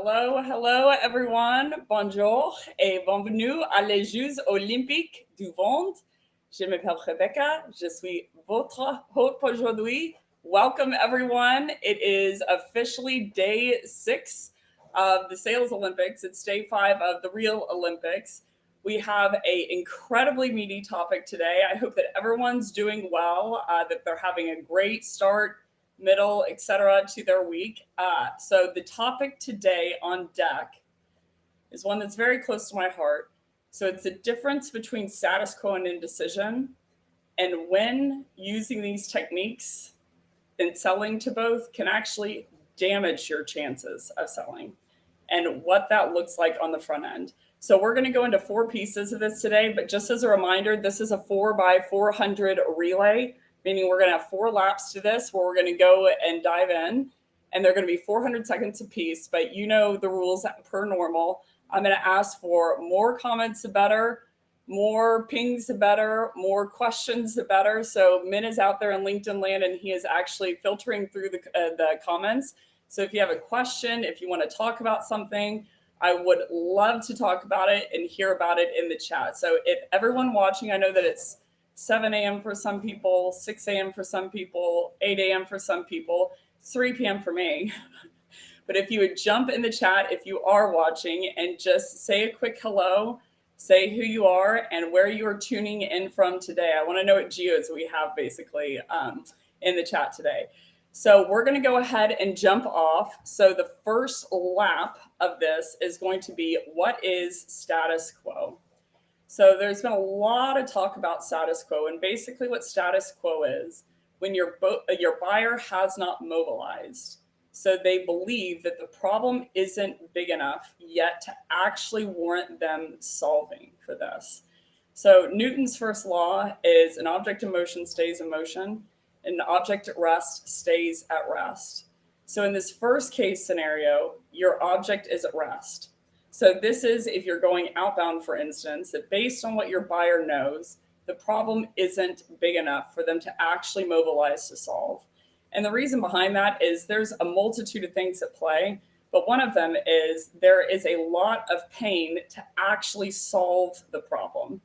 Hello everyone. Bonjour et bienvenue à les Jeux olympiques du monde. Je m'appelle Rebecca. Je suis votre hôte aujourd'hui. Welcome everyone. It is officially day 6 of the Sales Olympics. It's day 5 of the real Olympics. We have a incredibly meaty topic today. I hope that everyone's doing well, that they're having a great start, middle, etc. to their week. So the topic today on deck is one that's very close to my heart. So it's the difference between status quo and indecision, and when using these techniques and selling to both can actually damage your chances of selling, and what that looks like on the front end. So we're going to go into 4 pieces of this today, but just as a reminder, this is a 4x400 relay, meaning we're going to have 4 laps to this where we're going to go and dive in, and they're going to be 400 seconds apiece, but you know the rules per normal. I'm going to ask for more comments, the better, more pings, the better, more questions, the better. So Min is out there in LinkedIn land, and he is actually filtering through the comments. So if you have a question, if you want to talk about something, I would love to talk about it and hear about it in the chat. So if everyone watching, I know that it's 7 a.m. for some people, 6 a.m. for some people, 8 a.m. for some people, 3 p.m. for me. But if you would jump in the chat, if you are watching, and just say a quick hello, say who you are and where you are tuning in from today. I want to know what geos we have basically in the chat today. So we're going to go ahead and jump off. So the first lap of this is going to be, what is status quo? So there's been a lot of talk about status quo, and basically what status quo is when your buyer has not mobilized. So they believe that the problem isn't big enough yet to actually warrant them solving for this. So Newton's first law is an object in motion stays in motion, an object at rest stays at rest. So in this first case scenario, your object is at rest. So this is if you're going outbound, for instance, that based on what your buyer knows, the problem isn't big enough for them to actually mobilize to solve. And the reason behind that is there's a multitude of things at play, but one of them is there is a lot of pain to actually solve the problem.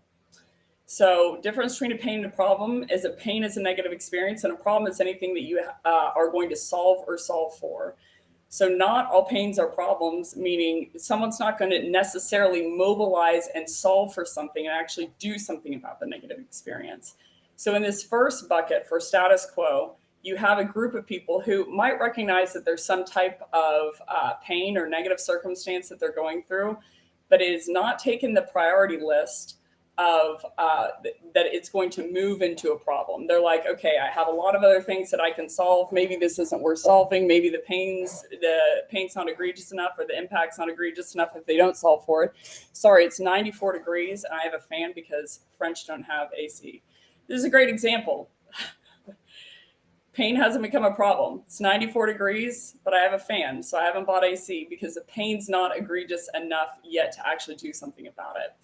So difference between a pain and a problem is a pain is a negative experience, and a problem is anything that you are going to solve or solve for. So not all pains are problems, meaning someone's not going to necessarily mobilize and solve for something and actually do something about the negative experience. So in this first bucket for status quo, you have a group of people who might recognize that there's some type of pain or negative circumstance that they're going through, but it is not taken the priority list of that it's going to move into a problem. They're like, okay, I have a lot of other things that I can solve. Maybe this isn't worth solving. Maybe the pain's not egregious enough, or the impact's not egregious enough if they don't solve for it. Sorry, it's 94 degrees and I have a fan because French don't have AC. This is a great example. Pain hasn't become a problem. It's 94 degrees, but I have a fan, so I haven't bought AC because the pain's not egregious enough yet to actually do something about it.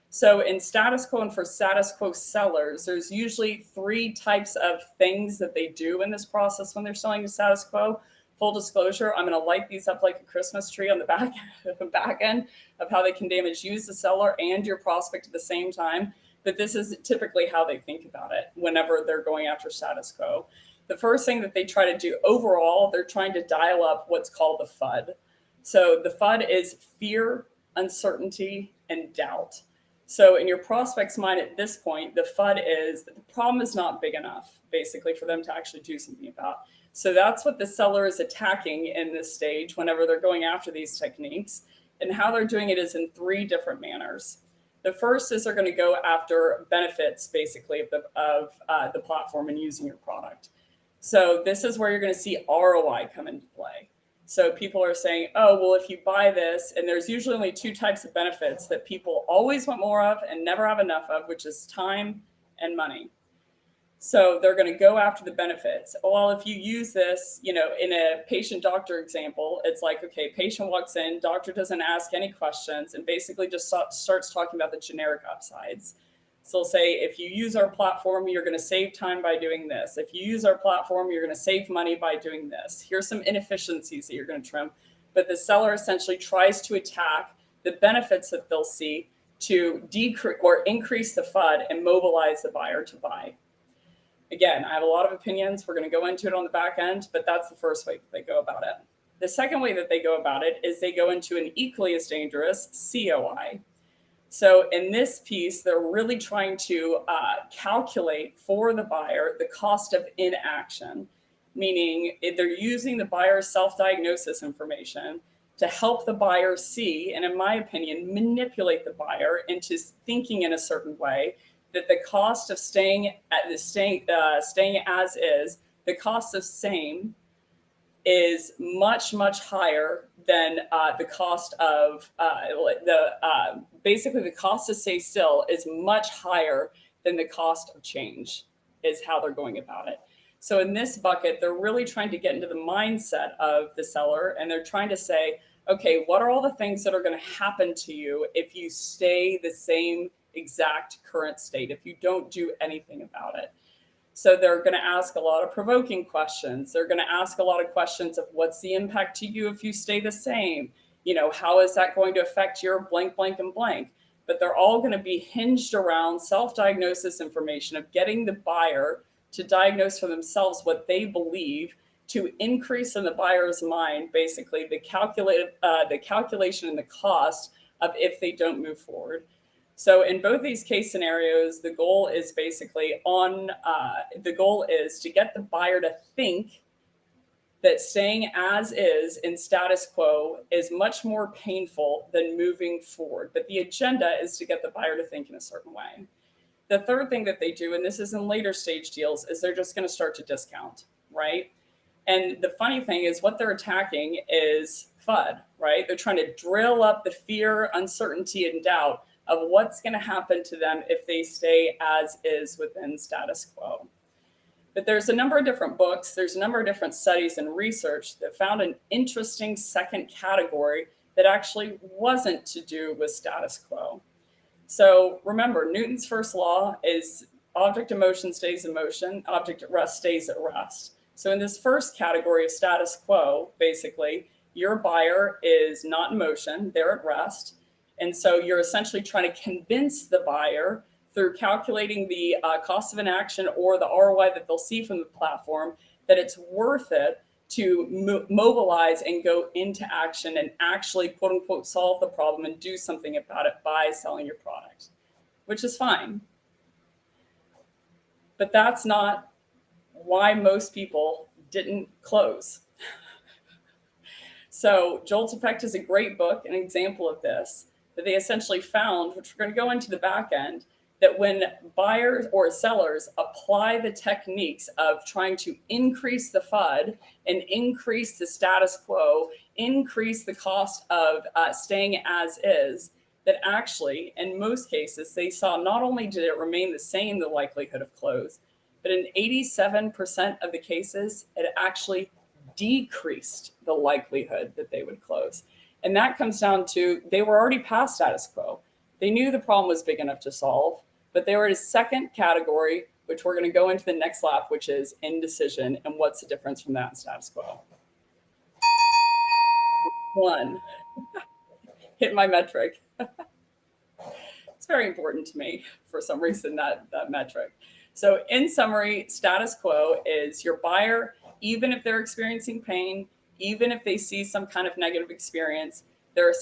So in status quo and for status quo sellers, there's usually 3 types of things that they do in this process when they're selling to status quo. Full disclosure, I'm going to light these up like a Christmas tree on the back end of how they can damage you as the seller and your prospect at the same time. But this is typically how they think about it whenever they're going after status quo. The first thing that they try to do overall, they're trying to dial up what's called the FUD. So the FUD is fear, uncertainty, and doubt. So in your prospect's mind at this point, the FUD is that the problem is not big enough, basically, for them to actually do something about. So that's what the seller is attacking in this stage whenever they're going after these techniques. And how they're doing it is in 3 different manners. The first is they're going to go after benefits, basically, of the platform and using your product. So this is where you're going to see ROI come into play. So people are saying, oh, well, if you buy this, and there's usually only 2 types of benefits that people always want more of and never have enough of, which is time and money. So they're going to go after the benefits. Well, if you use this, in a patient-doctor example, it's like, okay, patient walks in, doctor doesn't ask any questions, and basically just starts talking about the generic upsides. So they'll say, if you use our platform, you're going to save time by doing this. If you use our platform, you're going to save money by doing this. Here's some inefficiencies that you're going to trim. but the seller essentially tries to attack the benefits that they'll see to decrease or increase the FUD and mobilize the buyer to buy. Again, I have a lot of opinions. We're going to go into it on the back end, but that's the first way that they go about it. The second way that they go about it is they go into an equally as dangerous COI. So in this piece, they're really trying to calculate for the buyer the cost of inaction, meaning they're using the buyer's self-diagnosis information to help the buyer see, and in my opinion, manipulate the buyer into thinking in a certain way that the cost of staying as is, the cost of same, is much, much higher than the cost of basically the cost to stay still is much higher than the cost of change, is how they're going about it. So in this bucket, they're really trying to get into the mindset of the seller, and they're trying to say, okay, what are all the things that are going to happen to you if you stay the same exact current state, if you don't do anything about it? So they're going to ask a lot of provoking questions. They're going to ask a lot of questions of what's the impact to you if you stay the same? You know, how is that going to affect your blank, blank, and blank? But they're all going to be hinged around self-diagnosis information of getting the buyer to diagnose for themselves what they believe to increase in the buyer's mind, basically the calculation and the cost of if they don't move forward. So in both these case scenarios, the goal is basically the goal is to get the buyer to think that staying as is in status quo is much more painful than moving forward. But the agenda is to get the buyer to think in a certain way. The third thing that they do, and this is in later stage deals, is they're just going to start to discount, right? And the funny thing is what they're attacking is FUD, right? They're trying to drill up the fear, uncertainty, and doubt of what's going to happen to them if they stay as is within status quo. But there's a number of different books, there's a number of different studies and research that found an interesting second category that actually wasn't to do with status quo. So remember, Newton's first law is object in motion stays in motion, object at rest stays at rest. So in this first category of status quo, basically, your buyer is not in motion, they're at rest. And so you're essentially trying to convince the buyer through calculating the cost of inaction or the ROI that they'll see from the platform that it's worth it to mobilize and go into action and actually, quote unquote, solve the problem and do something about it by selling your product, which is fine. But that's not why most people didn't close. So Jolt's Effect is a great book, an example of this, that they essentially found, which we're going to go into the back end, that when buyers or sellers apply the techniques of trying to increase the FUD and increase the status quo, increase the cost of staying as is, that actually, in most cases, they saw not only did it remain the same, the likelihood of close, but in 87% of the cases, it actually decreased the likelihood that they would close. And that comes down to they were already past status quo. They knew the problem was big enough to solve, but they were in a second category, which we're going to go into the next lap, which is indecision. And what's the difference from that and status quo? One, hit my metric. It's very important to me for some reason, that metric. So in summary, status quo is your buyer, even if they're experiencing pain, even if they see some kind of negative experience, they are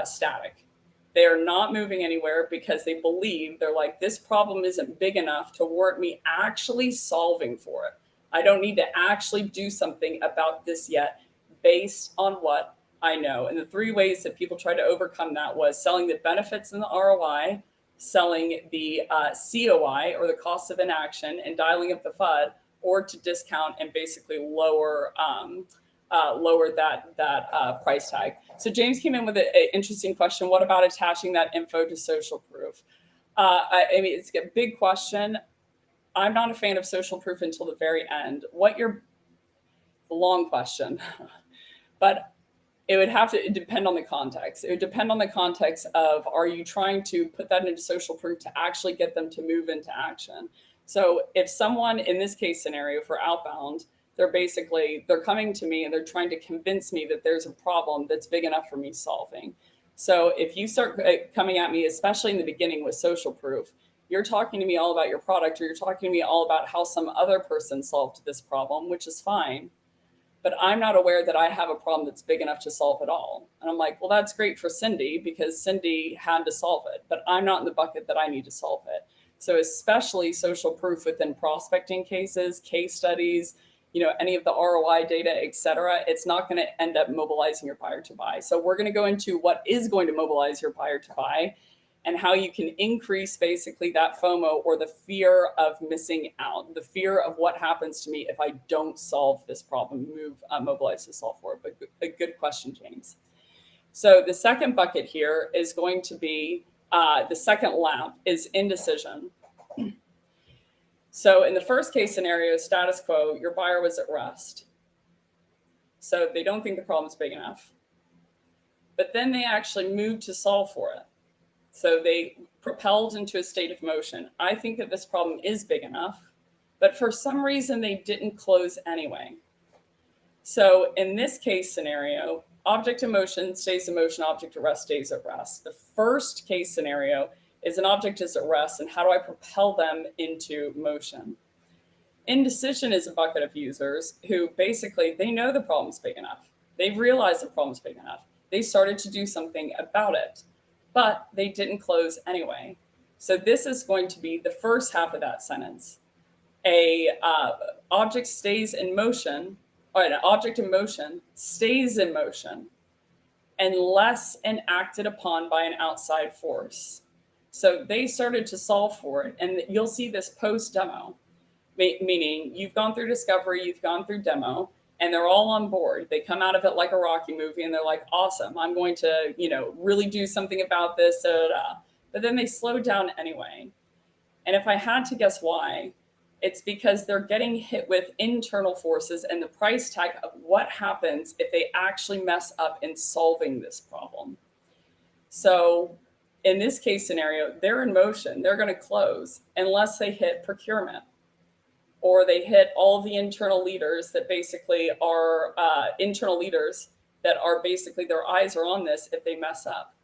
static. They are not moving anywhere because they believe, they're like, this problem isn't big enough to warrant me actually solving for it. I don't need to actually do something about this yet based on what I know. And the three ways that people try to overcome that was selling the benefits and the ROI, selling the COI or the cost of inaction and dialing up the FUD, or to discount and basically lower that price tag. So James came in with an interesting question. What about attaching that info to social proof? I mean, it's a big question. I'm not a fan of social proof until the very end. Long question, but it would have to depend on the context. It would depend on the context of, are you trying to put that into social proof to actually get them to move into action? So if someone, in this case scenario for outbound, they're coming to me and they're trying to convince me that there's a problem that's big enough for me solving. So if you start coming at me, especially in the beginning with social proof, you're talking to me all about your product, or you're talking to me all about how some other person solved this problem, which is fine. But I'm not aware that I have a problem that's big enough to solve it all. And I'm like, well, that's great for Cindy because Cindy had to solve it, but I'm not in the bucket that I need to solve it. So especially social proof within prospecting cases, case studies, any of the ROI data, et cetera, it's not going to end up mobilizing your buyer to buy. So we're going to go into what is going to mobilize your buyer to buy and how you can increase basically that FOMO, or the fear of missing out, the fear of what happens to me if I don't solve this problem, mobilize to solve for it. But a good question, James. So the second bucket here is going to be the second lap is indecision. So in the first case scenario, status quo, your buyer was at rest. So they don't think the problem is big enough. But then they actually moved to solve for it. So they propelled into a state of motion. I think that this problem is big enough, but for some reason they didn't close anyway. So in this case scenario, object in motion stays in motion, object at rest stays at rest. The first case scenario is an object is at rest, and how do I propel them into motion? Indecision is a bucket of users who basically, they know the problem's big enough. They've realized the problem's big enough. They started to do something about it, but they didn't close anyway. So this is going to be the first half of that sentence. A object stays in motion, or an object in motion stays in motion unless enacted upon by an outside force. So they started to solve for it, and you'll see this post demo, meaning you've gone through discovery, you've gone through demo, and they're all on board. They come out of it like a Rocky movie, and they're like, awesome, I'm going to, really do something about this. But then they slow down anyway. And if I had to guess why, it's because they're getting hit with internal forces and the price tag of what happens if they actually mess up in solving this problem. So in this case scenario, they're in motion, they're going to close unless they hit procurement, or they hit all the internal leaders that basically are basically their eyes are on this if they mess up.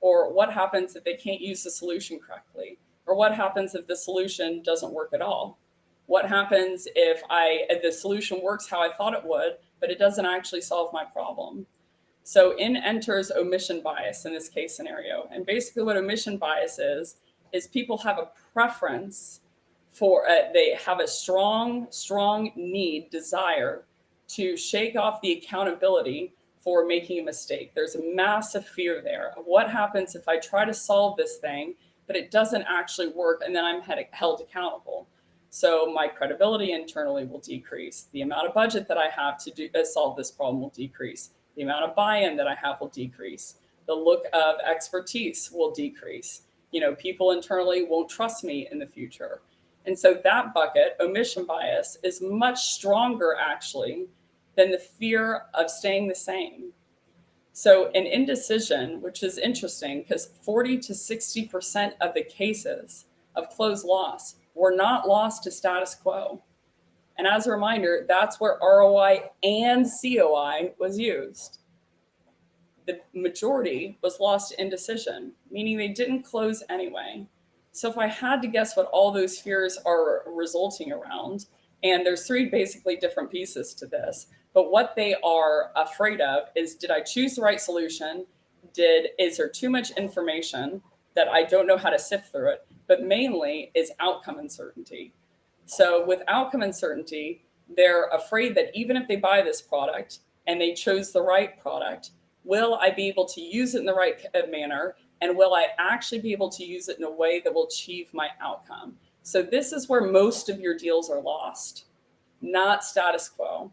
Or what happens if they can't use the solution correctly? Or what happens if the solution doesn't work at all? What happens if the solution works how I thought it would, but it doesn't actually solve my problem? So in enters omission bias in this case scenario. And basically what omission bias is people have a preference for, they have a strong need, desire to shake off the accountability for making a mistake. There's a massive fear there of what happens if I try to solve this thing, but it doesn't actually work, and then I'm held accountable. So my credibility internally will decrease. The amount of budget that I have to solve this problem will decrease. The amount of buy-in that I have will decrease. The look of expertise will decrease. People internally won't trust me in the future. And so that bucket, omission bias, is much stronger actually than the fear of staying the same. So an indecision, which is interesting because 40 to 60% of the cases of closed loss were not lost to status quo. And as a reminder, that's where ROI and COI was used. The majority was lost to indecision, meaning they didn't close anyway. So if I had to guess what all those fears are resulting around, and there's three basically different pieces to this, but what they are afraid of is, did I choose the right solution? Is there too much information that I don't know how to sift through it? But mainly is outcome uncertainty. So with outcome uncertainty, they're afraid that even if they buy this product and they chose the right product, will I be able to use it in the right manner? And will I actually be able to use it in a way that will achieve my outcome? So this is where most of your deals are lost, not status quo.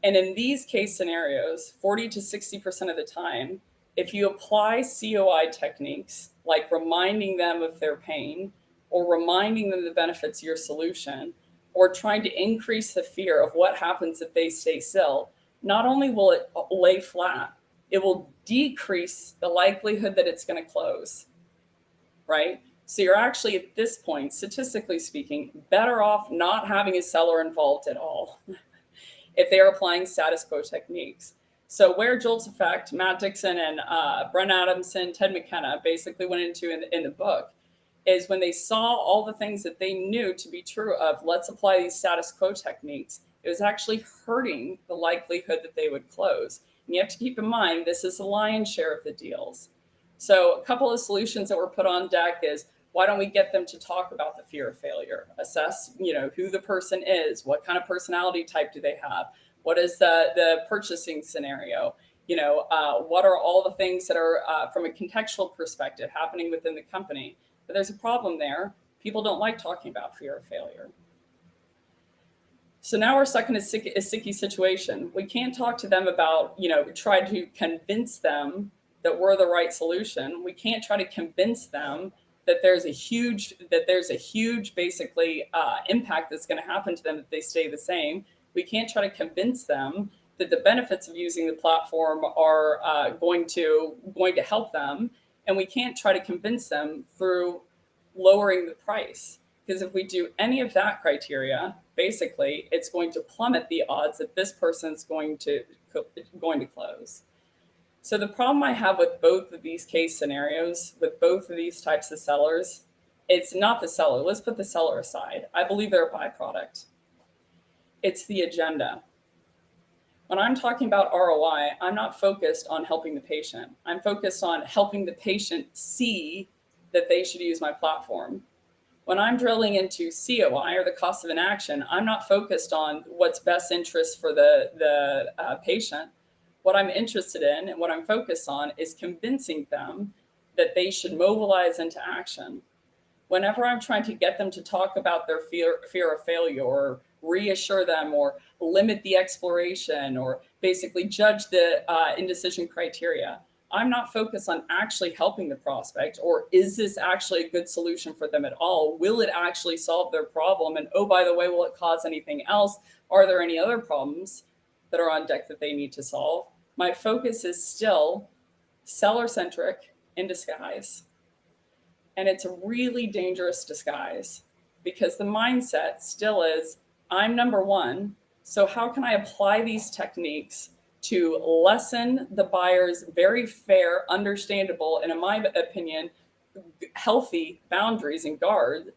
And in these case scenarios, 40 to 60% of the time, if you apply COI techniques, like reminding them of their pain, or reminding them the benefits of your solution, or trying to increase the fear of what happens if they stay still, not only will it lay flat, it will decrease the likelihood that it's going to close, right? So you're actually at this point, statistically speaking, better off not having a seller involved at all. if they are applying status quo techniques. So where Jolt's effect, Matt Dixon and Brent Adamson, Ted McKenna basically went into in the book is when they saw all the things that they knew to be true of, let's apply these status quo techniques, it was actually hurting the likelihood that they would close. And you have to keep in mind, this is the lion's share of the deals. So a couple of solutions that were put on deck is, why don't we get them to talk about the fear of failure, assess, who the person is, what kind of personality type do they have, what is the purchasing scenario, what are all the things that are from a contextual perspective happening within the company. But there's a problem there. People don't like talking about fear of failure. So now we're stuck in a sticky situation. We can't talk to them about, try to convince them that we're the right solution. We can't try to convince them that there's a huge basically impact that's going to happen to them if they stay the same. We can't try to convince them that the benefits of using the platform are going to help them. And we can't try to convince them through lowering the price. Because if we do any of that criteria, basically, it's going to plummet the odds that this person's going to close. So the problem I have with both of these case scenarios, with both of these types of sellers, it's not the seller. Let's put the seller aside. I believe they're a byproduct. It's the agenda. When I'm talking about ROI, I'm not focused on helping the patient. I'm focused on helping the patient see that they should use my platform. When I'm drilling into COI, or the cost of inaction, I'm not focused on what's best interest for the patient. What I'm interested in and what I'm focused on is convincing them that they should mobilize into action. Whenever I'm trying to get them to talk about their fear of failure, or reassure them, or limit the exploration, or basically judge the indecision criteria, I'm not focused on actually helping the prospect, or is this actually a good solution for them at all? Will it actually solve their problem? And oh, by the way, will it cause anything else? Are there any other problems that are on deck that they need to solve? My focus is still seller-centric in disguise. And it's a really dangerous disguise, because the mindset still is, I'm number one, so how can I apply these techniques to lessen the buyer's very fair, understandable, and in my opinion, healthy boundaries and guard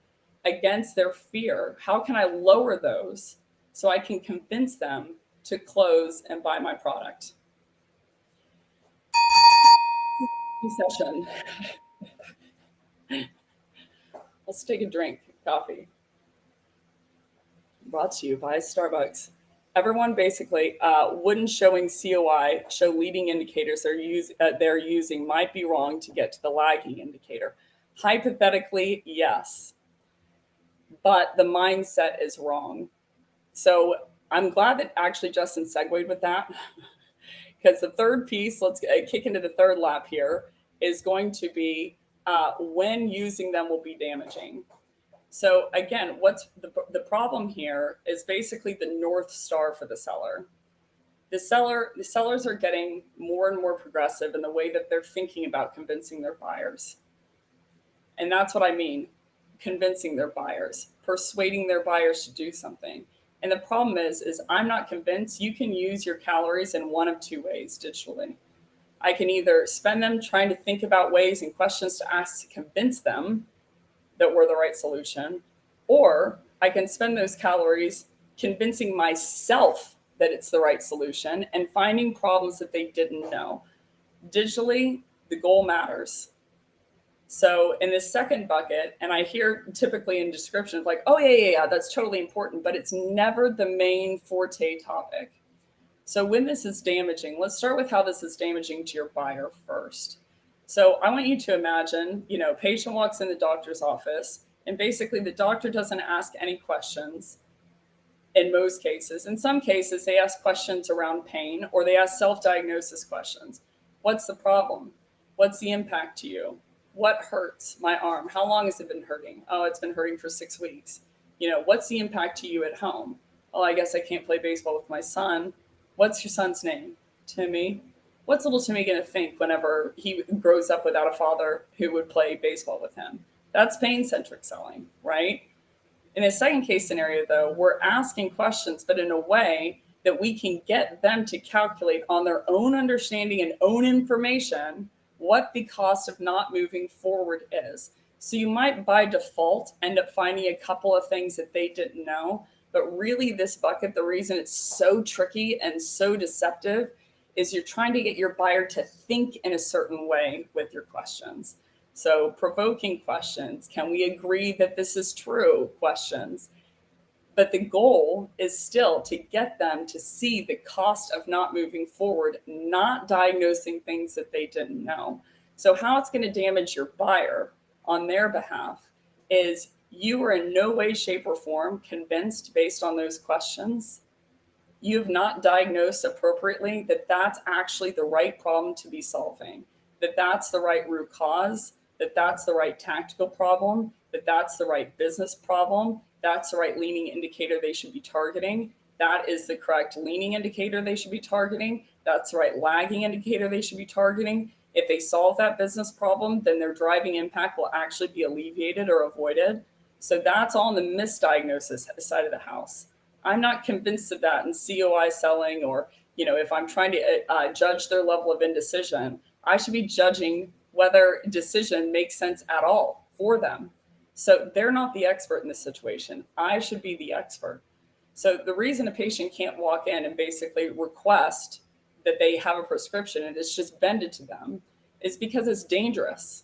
against their fear? How can I lower those so I can convince them to close and buy my product? Session. Let's take a drink, coffee. Brought to you by Starbucks. Everyone basically, when showing COI, show leading indicators they're using might be wrong to get to the lagging indicator. Hypothetically, yes, but the mindset is wrong. So I'm glad that actually Justin segued with that, because the third piece, let's kick into the third lap here, is going to be when using them will be damaging. So again, what's the problem here is basically the North Star for the seller. The sellers are getting more and more progressive in the way that they're thinking about convincing their buyers. And that's what I mean, convincing their buyers, persuading their buyers to do something. And the problem is I'm not convinced. You can use your calories in one of two ways digitally. I can either spend them trying to think about ways and questions to ask to convince them that we're the right solution, or I can spend those calories convincing myself that it's the right solution and finding problems that they didn't know. Digitally, the goal matters. So in this second bucket, and I hear typically in descriptions like, oh yeah, that's totally important, but it's never the main forte topic. So when this is damaging, let's start with how this is damaging to your buyer first. So I want you to imagine, patient walks in the doctor's office, and basically the doctor doesn't ask any questions in most cases. In some cases, they ask questions around pain, or they ask self-diagnosis questions. What's the problem? What's the impact to you? What hurts? My arm. How long has it been hurting? Oh, it's been hurting for 6 weeks. What's the impact to you at home? Oh, I guess I can't play baseball with my son. What's your son's name? Timmy. What's little Timmy going to think whenever he grows up without a father who would play baseball with him? That's pain-centric selling, right? In the second case scenario, though, we're asking questions, but in a way that we can get them to calculate on their own understanding and own information what the cost of not moving forward is. So you might by default end up finding a couple of things that they didn't know, but really this bucket, the reason it's so tricky and so deceptive is you're trying to get your buyer to think in a certain way with your questions. So provoking questions, can we agree that this is true questions? But the goal is still to get them to see the cost of not moving forward, not diagnosing things that they didn't know. So how it's going to damage your buyer on their behalf is you are in no way, shape, or form convinced based on those questions. You have not diagnosed appropriately that that's actually the right problem to be solving, that that's the right root cause, that that's the right tactical problem, that that's the right business problem, that's the right leading indicator they should be targeting, that is the correct leading indicator they should be targeting, that's the right lagging indicator they should be targeting. If they solve that business problem, then their driving impact will actually be alleviated or avoided. So that's all on the misdiagnosis side of the house. I'm not convinced of that in COI selling, or if I'm trying to judge their level of indecision, I should be judging whether decision makes sense at all for them. So they're not the expert in this situation. I should be the expert. So the reason a patient can't walk in and basically request that they have a prescription and it's just vended to them is because it's dangerous.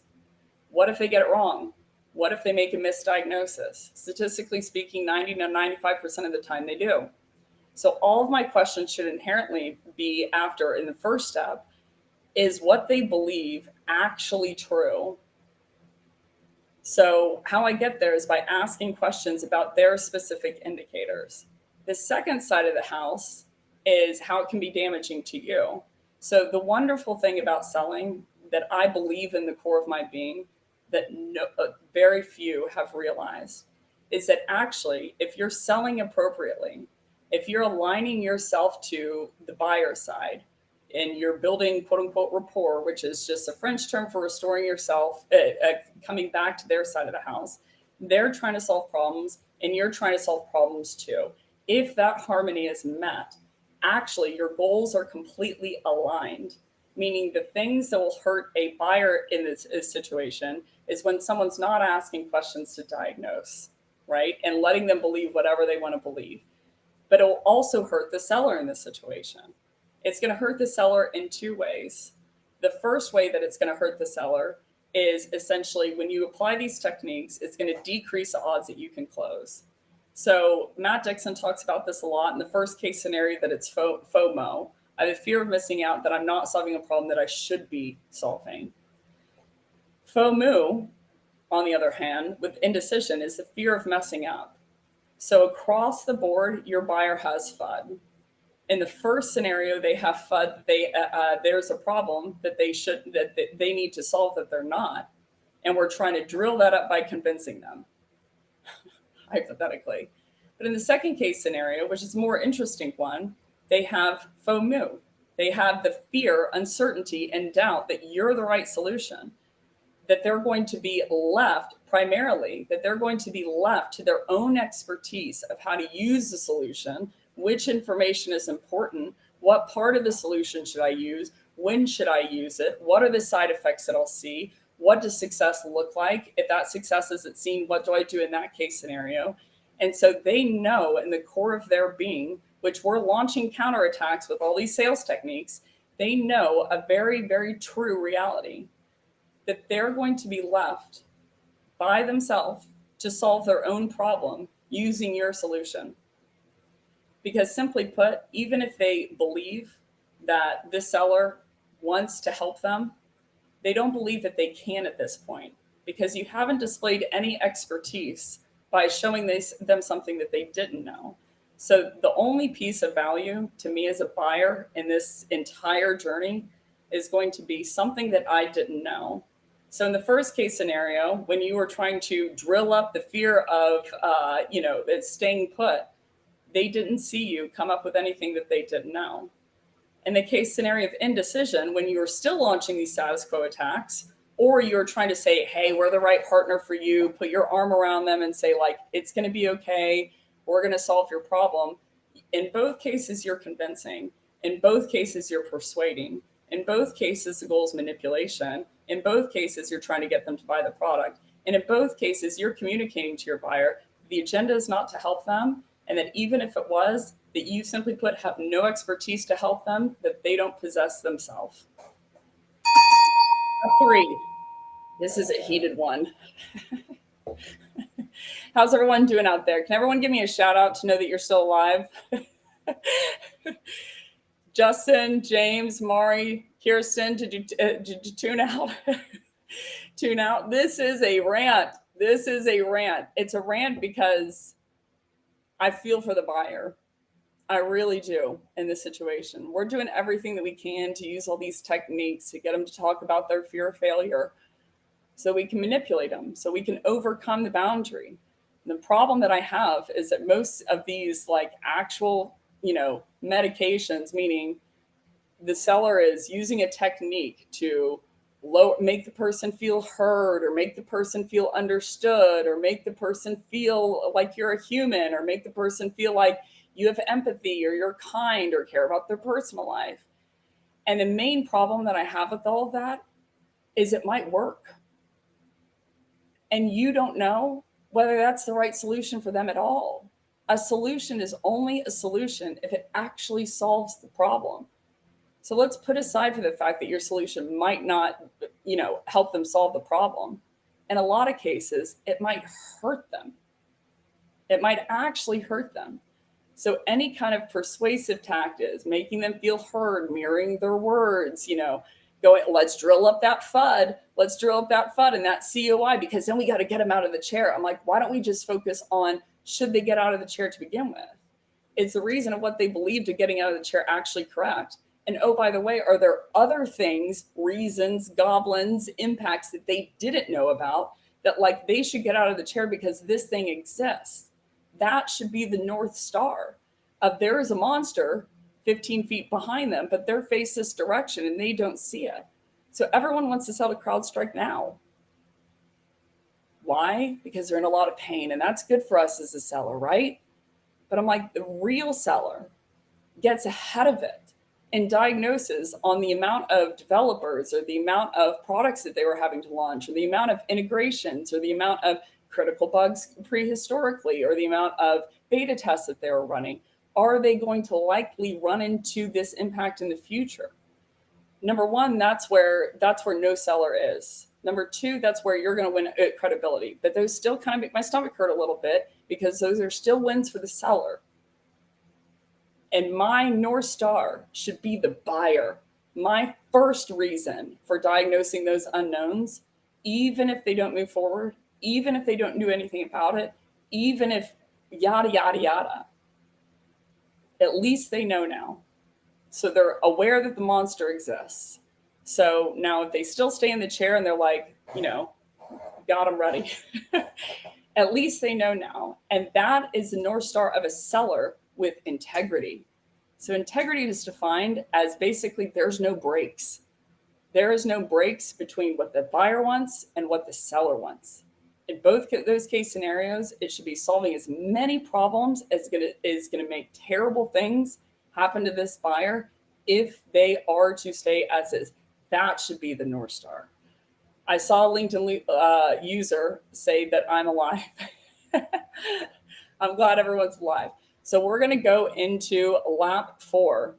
What if they get it wrong? What if they make a misdiagnosis? Statistically speaking, 90 to 95% of the time they do. So all of my questions should inherently be after, in the first step, is what they believe actually true? So how I get there is by asking questions about their specific indicators. The second side of the house is how it can be damaging to you. So the wonderful thing about selling that I believe in the core of my being that very few have realized is that actually, if you're selling appropriately, if you're aligning yourself to the buyer side and you're building quote unquote rapport, which is just a French term for restoring yourself, coming back to their side of the house, they're trying to solve problems and you're trying to solve problems too. If that harmony is met, actually your goals are completely aligned, meaning the things that will hurt a buyer in this situation is when someone's not asking questions to diagnose, right? And letting them believe whatever they want to believe. But it will also hurt the seller in this situation. It's going to hurt the seller in two ways. The first way that it's going to hurt the seller is essentially when you apply these techniques, it's going to decrease the odds that you can close. So Matt Dixon talks about this a lot in the first case scenario that it's FOMO. I have a fear of missing out, that I'm not solving a problem that I should be solving. FOMO, on the other hand, with indecision is the fear of messing up. So across the board, your buyer has FUD. In the first scenario, they have FUD. There's a problem that they need to solve that they're not, and we're trying to drill that up by convincing them, hypothetically. But in the second case scenario, which is a more interesting one, they have FOMO. They have the fear, uncertainty, and doubt that you're the right solution, that they're going to be left primarily, that they're going to be left to their own expertise of how to use the solution, which information is important, what part of the solution should I use, when should I use it, what are the side effects that I'll see, what does success look like? If that success isn't seen, what do I do in that case scenario? And so they know in the core of their being, which we're launching counterattacks with all these sales techniques, they know a very, very true reality that they're going to be left by themselves to solve their own problem using your solution. Because simply put, even if they believe that this seller wants to help them, they don't believe that they can at this point, because you haven't displayed any expertise by showing them something that they didn't know. So the only piece of value to me as a buyer in this entire journey is going to be something that I didn't know. So in the first case scenario, when you were trying to drill up the fear of, it's staying put, they didn't see you come up with anything that they didn't know. In the case scenario of indecision, when you were still launching these status quo attacks, or you're trying to say, hey, we're the right partner for you, put your arm around them and say, like, it's going to be okay, we're going to solve your problem, In both cases, you're convincing. In both cases, you're persuading. In both cases, the goal is manipulation. In both cases, you're trying to get them to buy the product. And in both cases, you're communicating to your buyer the agenda is not to help them, and that even if it was, that you simply put have no expertise to help them, that they don't possess themselves. 3. This is a heated one. How's everyone doing out there? Can everyone give me a shout out to know that you're still alive? Justin, James, Mari, Kirsten, did you tune out? Tune out. This is a rant. This is a rant. It's a rant because I feel for the buyer. I really do in this situation. We're doing everything that we can to use all these techniques to get them to talk about their fear of failure so we can manipulate them, so we can overcome the boundary. The problem that I have is that most of these like actual, medications, meaning the seller is using a technique to make the person feel heard, or make the person feel understood, or make the person feel like you're a human, or make the person feel like you have empathy, or you're kind, or care about their personal life. And the main problem that I have with all of that is it might work. And you don't know whether that's the right solution for them at all. A solution is only a solution if it actually solves the problem. So let's put aside for the fact that your solution might not, help them solve the problem. In a lot of cases, it might hurt them. It might actually hurt them. So any kind of persuasive tactics, making them feel heard, mirroring their words, going, let's drill up that FUD. Let's drill up that FUD and that COI, because then we got to get them out of the chair. I'm like, why don't we just focus on should they get out of the chair to begin with? Is the reason of what they believed of getting out of the chair actually correct? And oh, by the way, are there other things, reasons, goblins, impacts that they didn't know about that like they should get out of the chair because this thing exists? That should be the North Star of there is a monster 15 feet behind them, but they're faced this direction and they don't see it. So everyone wants to sell to CrowdStrike now. Why? Because they're in a lot of pain, and that's good for us as a seller, right? But I'm like, the real seller gets ahead of it and diagnoses on the amount of developers or the amount of products that they were having to launch, or the amount of integrations, or the amount of critical bugs prehistorically, or the amount of beta tests that they were running. Are they going to likely run into this impact in the future? Number one, that's where no seller is. Number two, that's where you're going to win credibility. But those still kind of make my stomach hurt a little bit, because those are still wins for the seller. And my North Star should be the buyer. My first reason for diagnosing those unknowns, even if they don't move forward, even if they don't do anything about it, even if yada, yada, yada, at least they know now. So they're aware that the monster exists. So now if they still stay in the chair and they're like, got them ready, at least they know now. And that is the North Star of a seller with integrity. So integrity is defined as basically there's no breaks. There is no breaks between what the buyer wants and what the seller wants. In both those case scenarios, it should be solving as many problems as is going to make terrible things happen to this buyer if they are to stay as is. That should be the North Star. I saw a LinkedIn user say that I'm alive. I'm glad everyone's alive. So we're going to go into lap 4.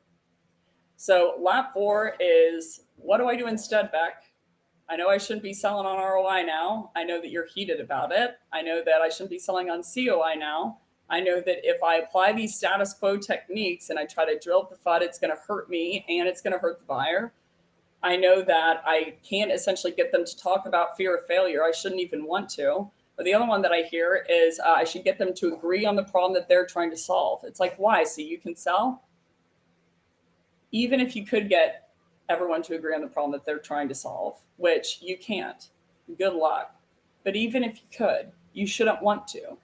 So lap 4 is, what do I do instead, Becc? I know I shouldn't be selling on ROI now. I know that you're heated about it. I know that I shouldn't be selling on COI now. I know that if I apply these status quo techniques and I try to drill up the FUD, it's going to hurt me and it's going to hurt the buyer. I know that I can't essentially get them to talk about fear of failure. I shouldn't even want to. But the other one that I hear is I should get them to agree on the problem that they're trying to solve. It's like, why? So you can sell? Even if you could get everyone to agree on the problem that they're trying to solve, which you can't. Good luck. But even if you could, you shouldn't want to.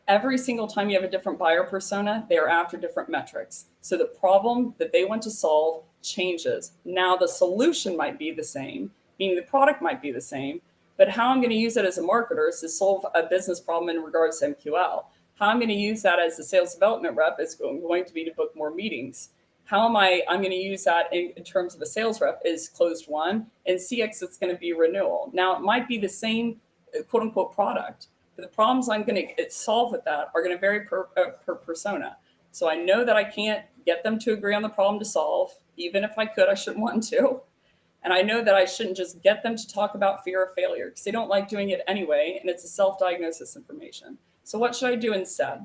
Every single time you have a different buyer persona, they are after different metrics. So the problem that they want to solve changes. Now the solution might be the same, meaning the product might be the same, but how I'm going to use it as a marketer is to solve a business problem in regards to MQL. How I'm going to use that as a sales development rep is going to be to book more meetings. How am I'm going to use that in terms of a sales rep is closed one, and CX it's going to be renewal. Now it might be the same quote unquote product, but the problems I'm going to solve with that are going to vary per persona. So I know that I can't get them to agree on the problem to solve. Even if I could, I shouldn't want to. And I know that I shouldn't just get them to talk about fear of failure because they don't like doing it anyway, and it's a self-diagnosis information. So what should I do instead?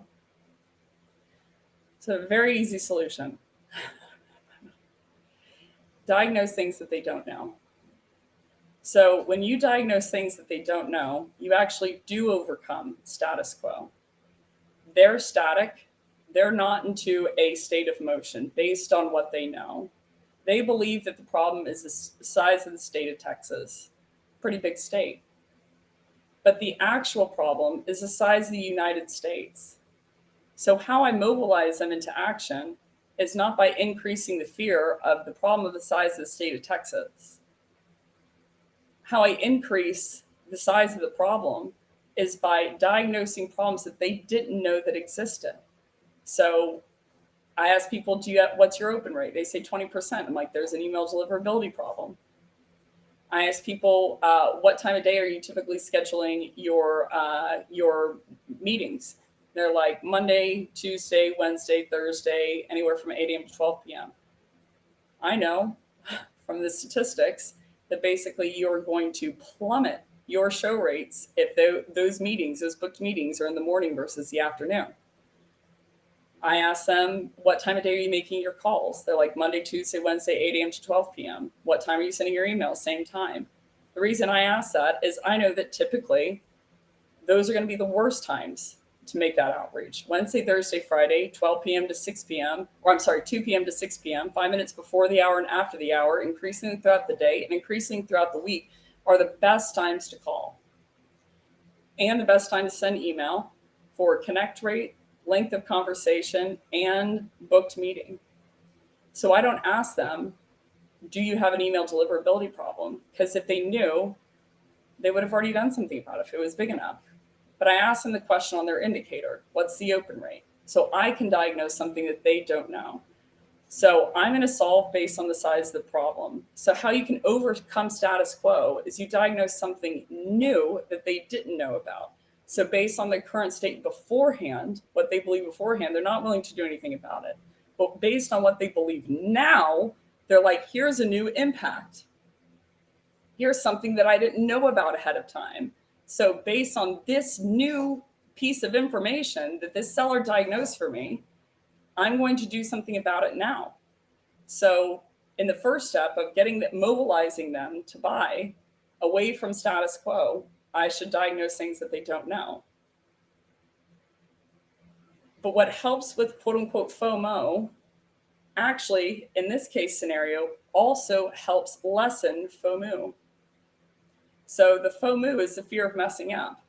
It's a very easy solution. Diagnose things that they don't know. So when you diagnose things that they don't know, you actually do overcome status quo. They're static. They're not into a state of motion based on what they know. They believe that the problem is the size of the state of Texas, pretty big state. But the actual problem is the size of the United States. So how I mobilize them into action is not by increasing the fear of the problem of the size of the state of Texas. How I increase the size of the problem is by diagnosing problems that they didn't know that existed. So I ask people, what's your open rate? They say 20%. I'm like, there's an email deliverability problem. I ask people, what time of day are you typically scheduling your meetings? They're like Monday, Tuesday, Wednesday, Thursday, anywhere from 8 a.m. to 12 p.m. I know from the statistics that basically you're going to plummet your show rates if those booked meetings are in the morning versus the afternoon. I ask them, what time of day are you making your calls? They're like Monday, Tuesday, Wednesday, 8 a.m. to 12 p.m. What time are you sending your emails? Same time. The reason I ask that is I know that typically those are going to be the worst times to make that outreach. Wednesday, Thursday, Friday, 12 p.m. to 6 p.m., 2 p.m. to 6 p.m., 5 minutes before the hour and after the hour, increasing throughout the day and increasing throughout the week are the best times to call and the best time to send email for connect rate, length of conversation, and booked meeting. So I don't ask them, do you have an email deliverability problem? Because if they knew, they would have already done something about it if it was big enough. But I ask them the question on their indicator, what's the open rate? So I can diagnose something that they don't know. So I'm going to solve based on the size of the problem. So how you can overcome status quo is you diagnose something new that they didn't know about. So based on the current state beforehand, what they believe beforehand, they're not willing to do anything about it. But based on what they believe now, they're like, here's a new impact. Here's something that I didn't know about ahead of time. So based on this new piece of information that this seller diagnosed for me, I'm going to do something about it now. So in the first step of mobilizing them to buy away from status quo, I should diagnose things that they don't know. But what helps with quote unquote FOMO, actually, in this case scenario, also helps lessen FOMO. So the FOMO is the fear of messing up.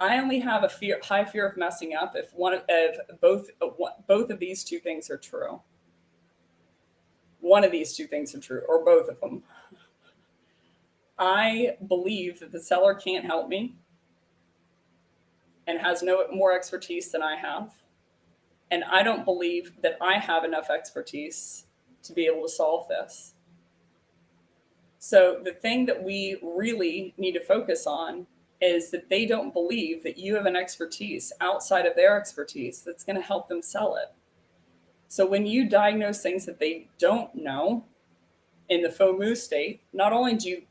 I only have a high fear of messing up if both of these two things are true. One of these two things are true, or both of them. I believe that the seller can't help me and has no more expertise than I have. And I don't believe that I have enough expertise to be able to solve this. So the thing that we really need to focus on is that they don't believe that you have an expertise outside of their expertise that's going to help them sell it. So when you diagnose things that they don't know in the FOMO state, not only do you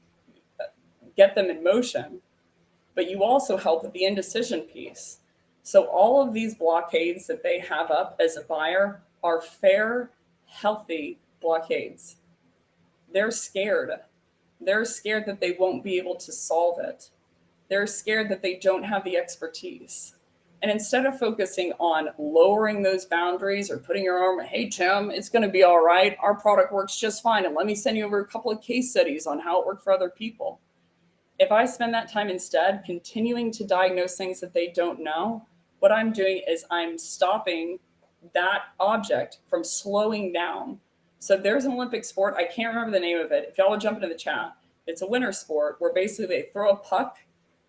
get them in motion, but you also help with the indecision piece. So all of these blockades that they have up as a buyer are fair, healthy blockades. They're scared. They're scared that they won't be able to solve it. They're scared that they don't have the expertise. And instead of focusing on lowering those boundaries or putting your arm, hey, Tim, it's going to be all right. Our product works just fine. And let me send you over a couple of case studies on how it worked for other people. If I spend that time instead continuing to diagnose things that they don't know, what I'm doing is I'm stopping that object from slowing down. So there's an Olympic sport. I can't remember the name of it. If y'all would jump into the chat, it's a winter sport where basically they throw a puck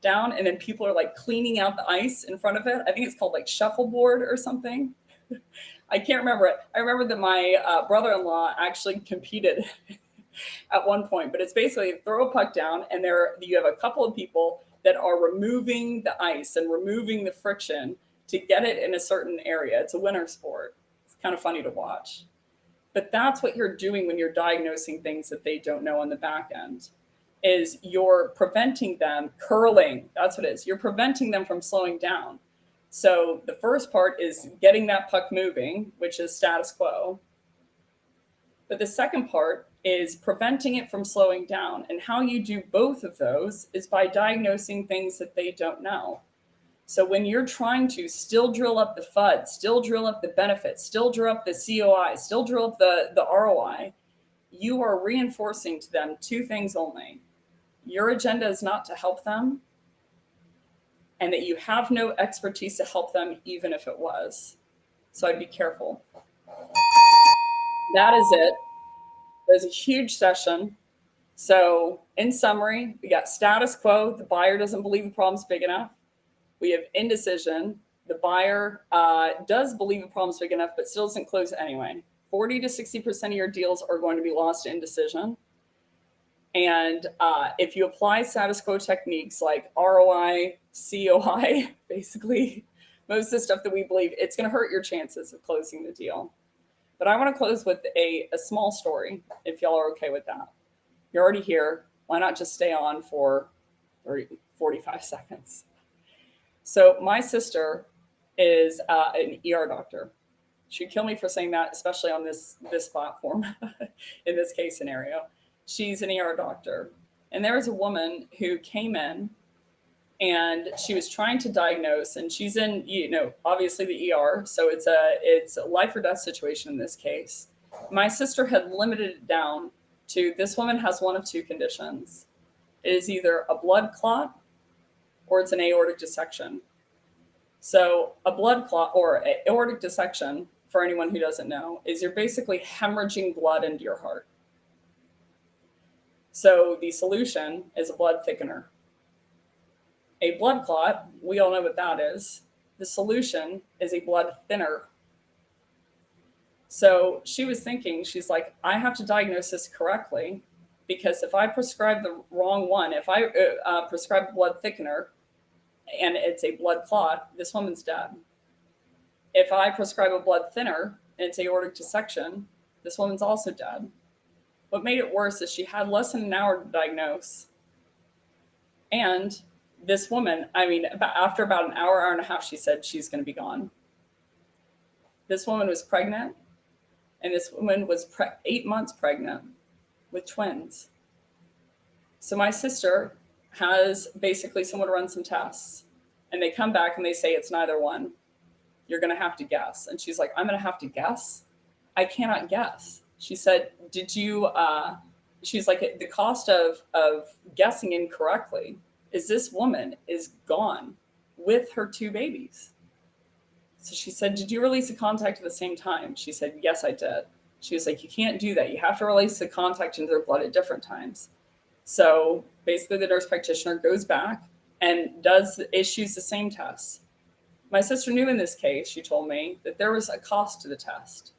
down, and then people are like cleaning out the ice in front of it. I think it's called like shuffleboard or something. I can't remember it. I remember that my brother-in-law actually competed at one point, but it's basically throw a puck down, and you have a couple of people that are removing the ice and removing the friction to get it in a certain area. It's a winter sport. It's kind of funny to watch. But that's what you're doing when you're diagnosing things that they don't know on the back end, is you're preventing them curling. That's what it is. You're preventing them from slowing down. So the first part is getting that puck moving, which is status quo. But the second part is preventing it from slowing down. And how you do both of those is by diagnosing things that they don't know. So when you're trying to still drill up the FUD, still drill up the benefits, still drill up the COI, still drill up the ROI, you are reinforcing to them two things only. Your agenda is not to help them, and that you have no expertise to help them, even if it was. So I'd be careful. That is it. There's a huge session. So in summary, we got status quo. The buyer doesn't believe the problem's big enough. We have indecision. The buyer does believe the problem's big enough, but still doesn't close anyway. 40 to 60% of your deals are going to be lost to indecision. And if you apply status quo techniques like ROI, COI, basically, most of the stuff that we believe, it's going to hurt your chances of closing the deal. But I want to close with a small story, if y'all are okay with that. You're already here. Why not just stay on for 45 seconds? So my sister is an ER doctor. She'd kill me for saying that, especially on this platform in this case scenario. She's an ER doctor. And there was a woman who came in and she was trying to diagnose, and she's in, obviously the ER. So it's a life or death situation in this case. My sister had limited it down to, this woman has one of two conditions. It is either a blood clot or it's an aortic dissection. So a blood clot or an aortic dissection, for anyone who doesn't know, is you're basically hemorrhaging blood into your heart. So the solution is a blood thickener. A blood clot, we all know what that is. The solution is a blood thinner. So she was thinking, she's like, I have to diagnose this correctly, because if I prescribe the wrong one, if I prescribe a blood thickener and it's a blood clot, this woman's dead. If I prescribe a blood thinner and it's aortic dissection, this woman's also dead. What made it worse is she had less than an hour to diagnose. And this woman, after about an hour and a half, she said she's going to be gone. This woman was pregnant, and this woman was 8 months pregnant with twins. So my sister has basically someone run some tests, and they come back and they say it's neither one. You're going to have to guess. And she's like, I'm going to have to guess? I cannot guess. She said, she's like, the cost of guessing incorrectly is this woman is gone with her two babies. So she said, did you release a contact at the same time? She said, yes, I did. She was like, you can't do that. You have to release the contact into their blood at different times. So basically the nurse practitioner goes back and issues the same tests. My sister knew in this case, she told me, that there was a cost to the test,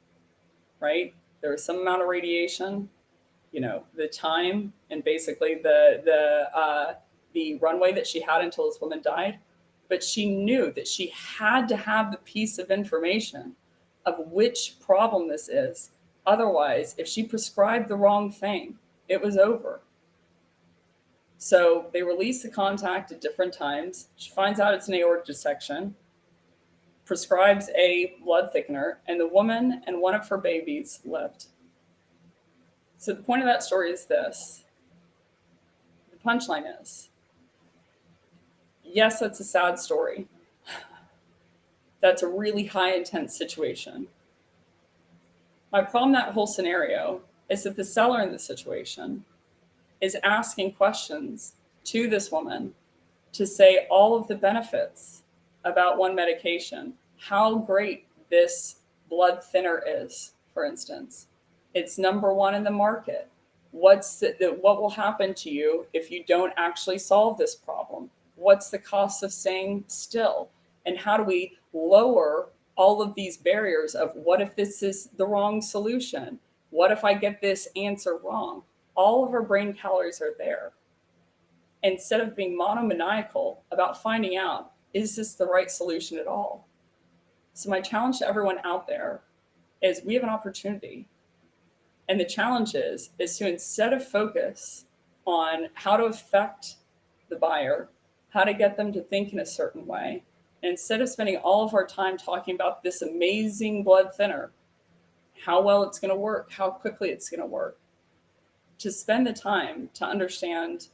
right? There was some amount of radiation, the time, and basically the runway that she had until this woman died. But she knew that she had to have the piece of information of which problem this is. Otherwise, if she prescribed the wrong thing, it was over. So they release the contact at different times. She finds out it's an aortic dissection, prescribes a blood thickener, and the woman and one of her babies lived. So the point of that story is this. The punchline is, yes, that's a sad story. That's a really high intense situation. My problem in that whole scenario is that the seller in the situation is asking questions to this woman to say all of the benefits about one medication, how great this blood thinner is, for instance. It's number one in the market. What will happen to you if you don't actually solve this problem? What's the cost of staying still? And how do we lower all of these barriers of what if this is the wrong solution? What if I get this answer wrong? All of our brain calories are there. Instead of being monomaniacal about finding out, is this the right solution at all? So my challenge to everyone out there is we have an opportunity. And the challenge is to, instead of focus on how to affect the buyer, how to get them to think in a certain way, and instead of spending all of our time talking about this amazing blood thinner, how well it's going to work, how quickly it's going to work, to spend the time to understand,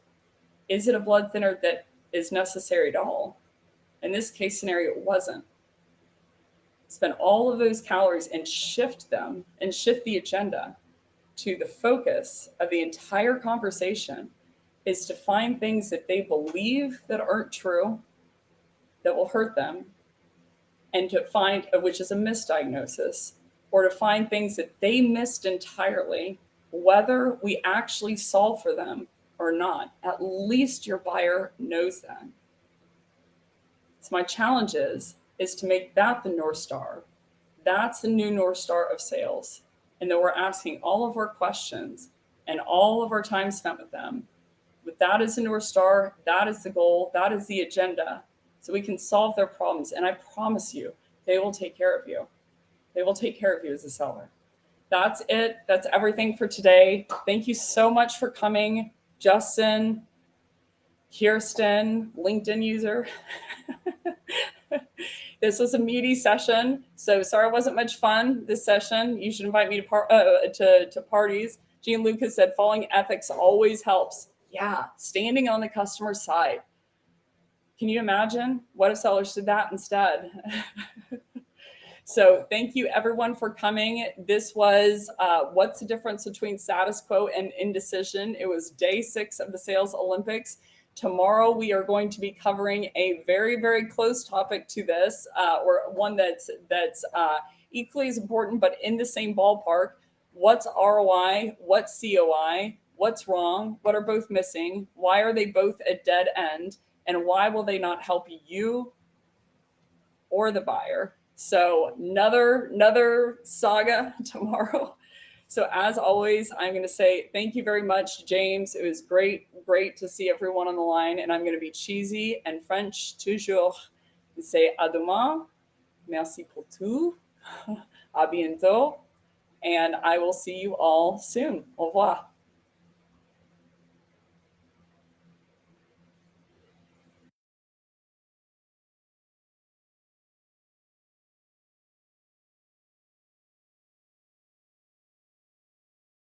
is it a blood thinner that is necessary at all? In this case scenario, it wasn't. Spend all of those calories and shift them and shift the agenda to the focus of the entire conversation is to find things that they believe that aren't true, that will hurt them, and to find, which is a misdiagnosis, or to find things that they missed entirely, whether we actually solve for them or not. At least your buyer knows that. So my challenge is to make that the North Star. That's the new North Star of sales. And then we're asking all of our questions and all of our time spent with them. But that is the North Star. That is the goal. That is the agenda. So we can solve their problems. And I promise you, they will take care of you. They will take care of you as a seller. That's it. That's everything for today. Thank you so much for coming, Justin, Kirsten, LinkedIn user. This was a meaty session, so sorry it wasn't much fun this session. You should invite me to parties. Jean Lucas said, following ethics always helps. Yeah, standing on the customer's side. Can you imagine? What if sellers did that instead? So thank you everyone for coming. This was What's the Difference Between Status Quo and Indecision. It was day 6 of the Sales Olympics. Tomorrow we are going to be covering a very, very close topic to this, or one that's equally as important, but in the same ballpark. What's ROI? What's COI? What's wrong? What are both missing? Why are they both a dead end? And why will they not help you or the buyer? So another saga tomorrow. So as always, I'm going to say thank you very much, James. It was great to see everyone on the line. And I'm going to be cheesy and French toujours and say à demain, merci pour tout, à bientôt, and I will see you all soon. Au revoir.